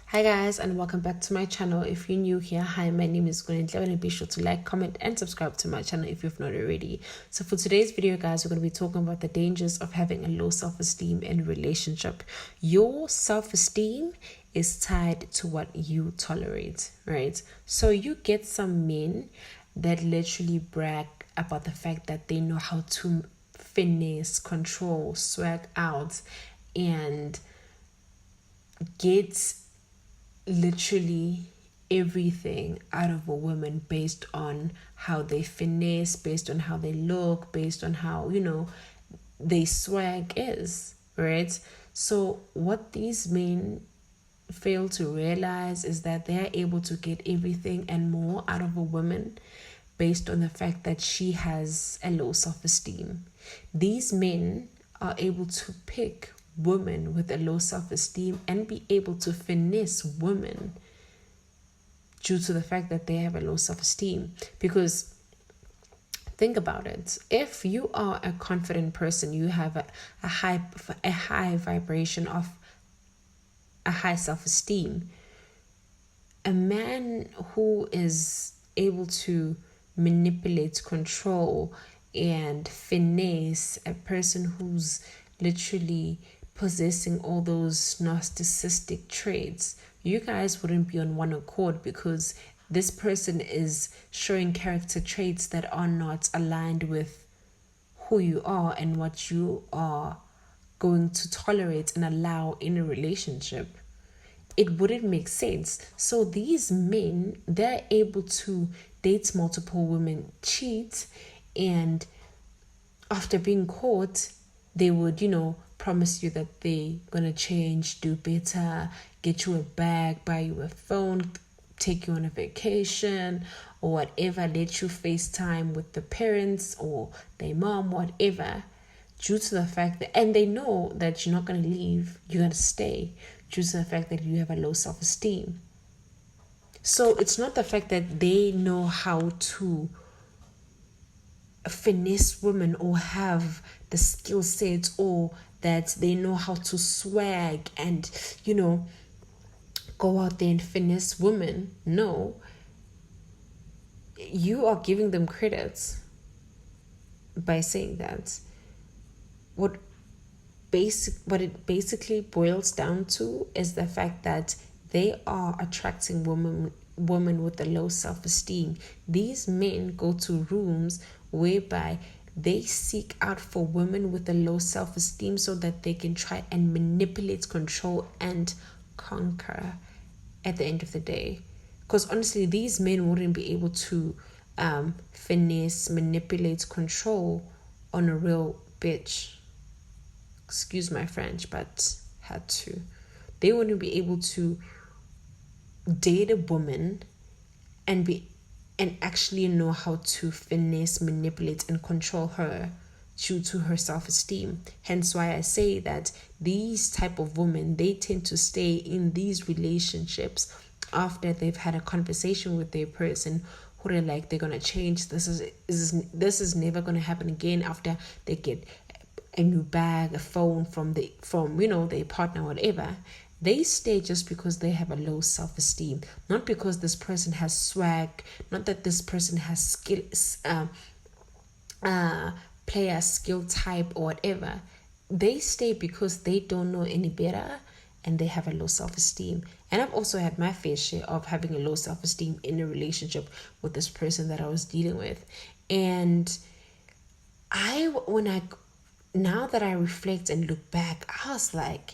Hi guys, and welcome back to my channel. If you're new here, hi, my name is Gwen, and be sure to like, comment and subscribe to my channel if you've not already. So for today's video guys, we're going to be talking about the dangers of having a low self-esteem in a relationship. Your self-esteem is tied to what you tolerate, right? So you get some men that literally brag about the fact that they know how to finesse, control, swag out, and get literally everything out of a woman based on how they finesse, based on how they look, based on how, they swag is, right? So what these men fail to realize is that they're able to get everything and more out of a woman based on the fact that she has a low self-esteem. These men are able to pick women with a low self-esteem and be able to finesse women due to the fact that they have a low self-esteem. Because think about it, if you are a confident person, you have a high vibration of a high self-esteem, a man who is able to manipulate, control, and finesse, a person who's literally possessing all those narcissistic traits, you guys wouldn't be on one accord, because this person is showing character traits that are not aligned with who you are and what you are going to tolerate and allow in a relationship. It wouldn't make sense. So these men, they're able to date multiple women, cheat, and after being caught, they would, promise you that they're gonna change, do better, get you a bag, buy you a phone, take you on a vacation, or whatever, let you FaceTime with the parents or their mom, whatever, due to the fact that, and they know that you're not gonna leave, you're gonna stay, due to the fact that you have a low self-esteem. So it's not the fact that they know how to finesse women or have the skill set, or that they know how to swag and go out there and finesse women. No, you are giving them credit by saying that. What it basically boils down to is the fact that they are attracting women with a low self-esteem. These men go to rooms whereby they seek out for women with a low self-esteem so that they can try and manipulate, control, and conquer at the end of the day. Because honestly, these men wouldn't be able to finesse, manipulate, control on a real bitch. Excuse my French, but had to. They wouldn't be able to date a woman and actually know how to finesse, manipulate, and control her due to her self-esteem. Hence why I say that these type of women, they tend to stay in these relationships after they've had a conversation with their person who they're like, they're gonna change, this is never gonna happen again, after they get a new bag, a phone from their partner, whatever. They stay just because they have a low self-esteem, not because this person has swag, not that this person has skills, player skill type or whatever. They stay because they don't know any better and they have a low self-esteem. And I've also had my fair share of having a low self-esteem in a relationship with this person that I was dealing with. And now that I reflect and look back, I was like,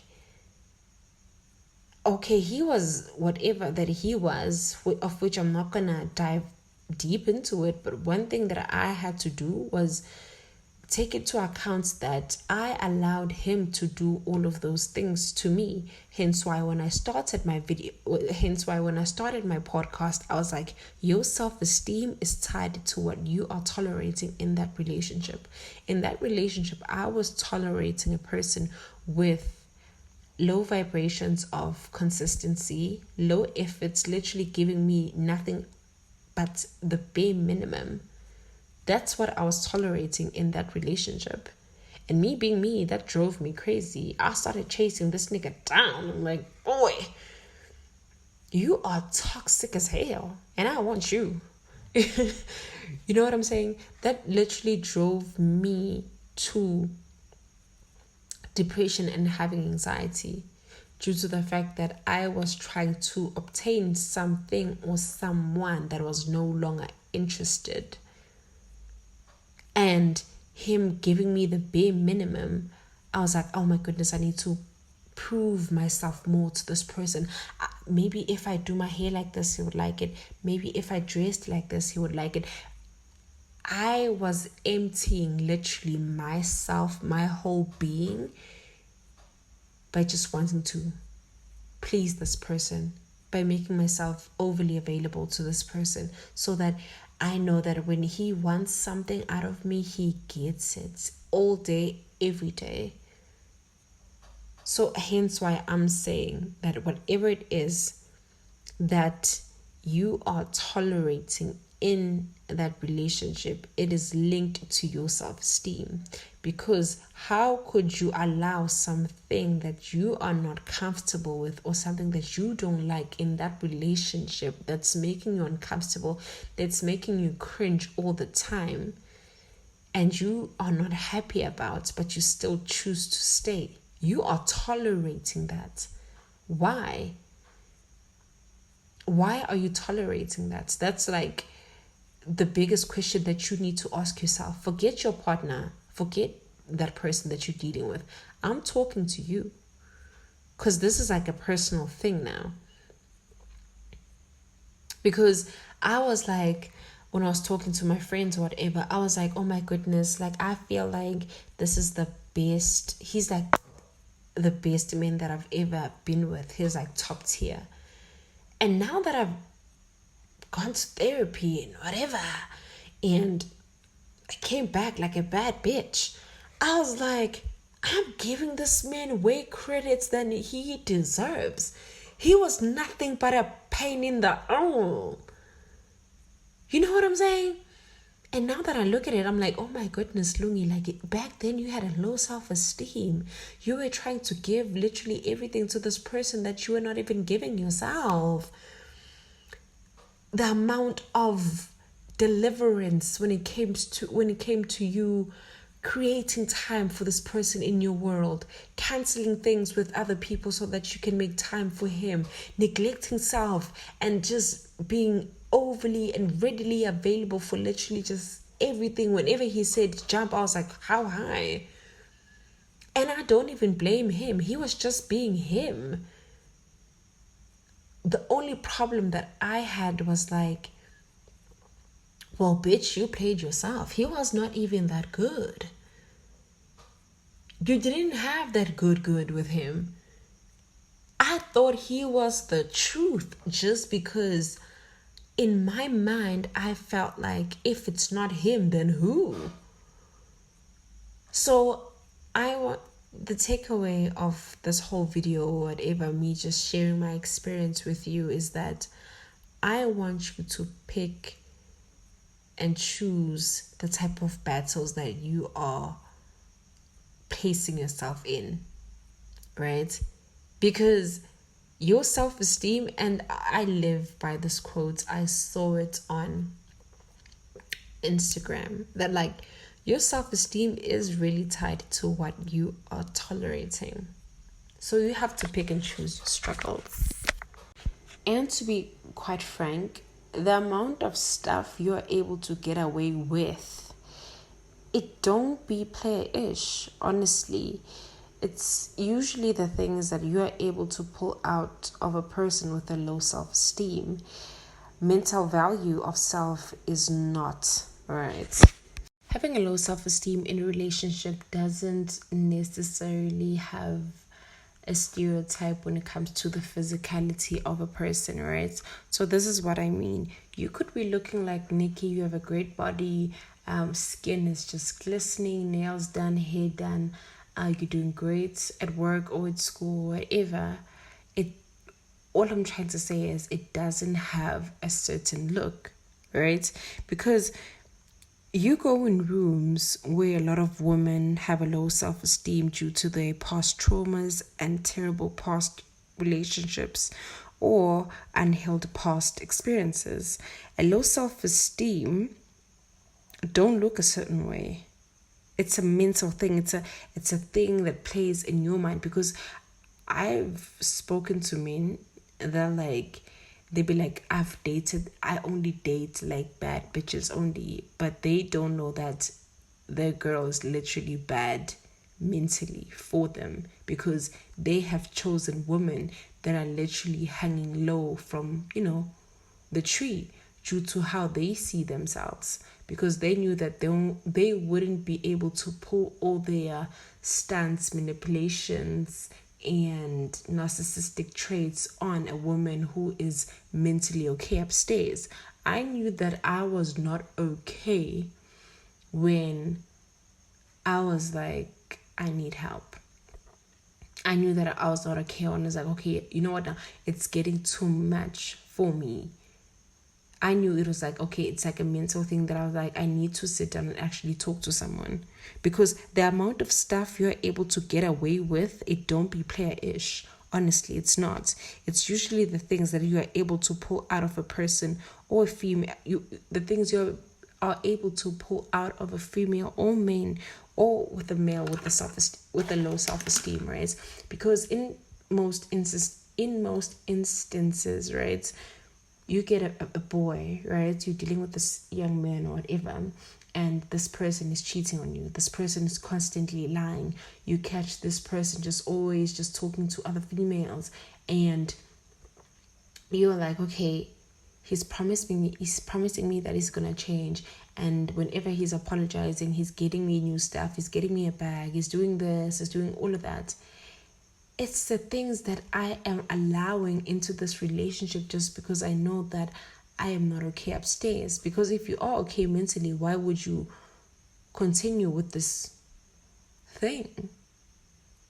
okay, he was whatever that he was, of which I'm not gonna dive deep into it. But one thing that I had to do was take into account that I allowed him to do all of those things to me. Hence why when I started my podcast, I was like, your self-esteem is tied to what you are tolerating in that relationship. In that relationship, I was tolerating a person with low vibrations of consistency, low efforts, literally giving me nothing but the bare minimum. That's what I was tolerating in that relationship. And me being me, that drove me crazy. I started chasing this nigga down. I'm like, boy, You are toxic as hell, and I want you. You know what I'm saying? That literally drove me to depression and having anxiety due to the fact that I was trying to obtain something or someone that was no longer interested. And him giving me the bare minimum, I was like, oh my goodness, I need to prove myself more to this person. Maybe if I do my hair like this, he would like it. Maybe if I dressed like this, he would like it. I was emptying literally myself, my whole being, by just wanting to please this person, by making myself overly available to this person, so that I know that when he wants something out of me, he gets it all day, every day. So hence why I'm saying that whatever it is that you are tolerating in that relationship, it is linked to your self-esteem. Because how could you allow something that you are not comfortable with, or something that you don't like in that relationship, that's making you uncomfortable, that's making you cringe all the time, and you are not happy about, but you still choose to stay? You are tolerating that. Why? Why are you tolerating that? That's like the biggest question that you need to ask yourself. Forget your partner. Forget that person that you're dealing with. I'm talking to you, because this is like a personal thing now. Because I was like, when I was talking to my friends or whatever, I was like, oh my goodness, like I feel like this is the best. He's like the best man that I've ever been with. He's like top tier. And now that I've gone to therapy and whatever, and I came back like a bad bitch, I was like, I'm giving this man way credits than he deserves. He was nothing but a pain in the arm. You know what I'm saying? And now that I look at it, I'm like, oh my goodness, Lungi, like back then you had a low self-esteem. You were trying to give literally everything to this person that you were not even giving yourself. The amount of deliverance when it came to you creating time for this person in your world, canceling things with other people so that you can make time for him, neglecting self, and just being overly and readily available for literally just everything. Whenever he said jump, I was like, how high? And I don't even blame him. He was just being him. The only problem that I had was like, well, bitch, you played yourself. He was not even that good. You didn't have that good with him. I thought he was the truth, just because in my mind, I felt like if it's not him, then who? So I want the takeaway of this whole video, or whatever, me just sharing my experience with you, is that I want you to pick and choose the type of battles that you are placing yourself in, right? Because your self-esteem, and I live by this quote, I saw it on Instagram, that like your self-esteem is really tied to what you are tolerating. So you have to pick and choose your struggles. And to be quite frank, the amount of stuff you're able to get away with, it don't be player-ish, honestly. It's usually the things that you are able to pull out of a person with a low self-esteem. Mental value of self is not right. Having a low self-esteem in a relationship doesn't necessarily have a stereotype when it comes to the physicality of a person, right? So this is what I mean. You could be looking like Nikki, you have a great body, skin is just glistening, nails done, hair done, you're doing great at work or at school, whatever. All I'm trying to say is it doesn't have a certain look, right? Because you go in rooms where a lot of women have a low self-esteem due to their past traumas and terrible past relationships, or unhealed past experiences. A low self-esteem don't look a certain way. It's a mental thing. It's a thing that plays in your mind, because I've spoken to men that like they be like, I only date like bad bitches only, but they don't know that their girl is literally bad mentally for them, because they have chosen women that are literally hanging low from, the tree, due to how they see themselves, because they knew that they wouldn't be able to pull all their stunts, manipulations, and narcissistic traits on a woman who is mentally okay upstairs. I knew that I was not okay when I was like, I need help. I knew that I was not okay, and I was like, okay, you know what, now it's getting too much for me. I knew it was like, okay, it's like a mental thing that I was like, I need to sit down and actually talk to someone. Because the amount of stuff you're able to get away with, it don't be player-ish. Honestly, it's not. It's usually the things that you are able to pull out of a person or a female. The things you are able to pull out of a female or man, or with a male with a low self-esteem, right? Because in most instances, right, you get a boy, right? You're dealing with this young man or whatever, and this person is cheating on you. This person is constantly lying. You catch this person just always just talking to other females, and you're like, okay, he's promising me that he's gonna change. And whenever he's apologizing, he's getting me new stuff, he's getting me a bag, he's doing this, he's doing all of that. It's the things that I am allowing into this relationship just because I know that I am not okay upstairs. Because if you are okay mentally, why would you continue with this thing?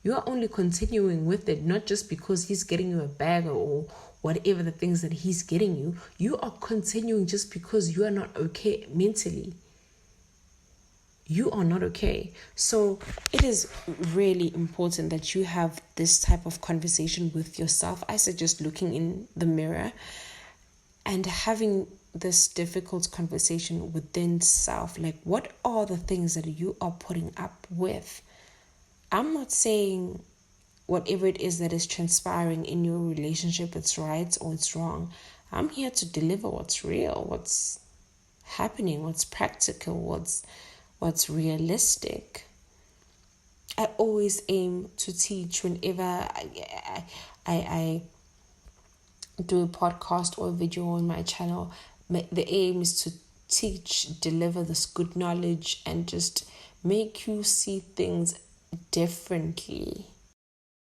You are only continuing with it not just because he's getting you a bag or whatever the things that he's getting you. You are continuing just because you are not okay mentally. You are not okay. So it is really important that you have this type of conversation with yourself. I suggest looking in the mirror and having this difficult conversation within self. Like, what are the things that you are putting up with? I'm not saying whatever it is that is transpiring in your relationship, it's right or it's wrong. I'm here to deliver what's real, what's happening, what's practical, what's realistic. I always aim to teach whenever I do a podcast or a video on my channel. The aim is to teach, deliver this good knowledge, and just make you see things differently.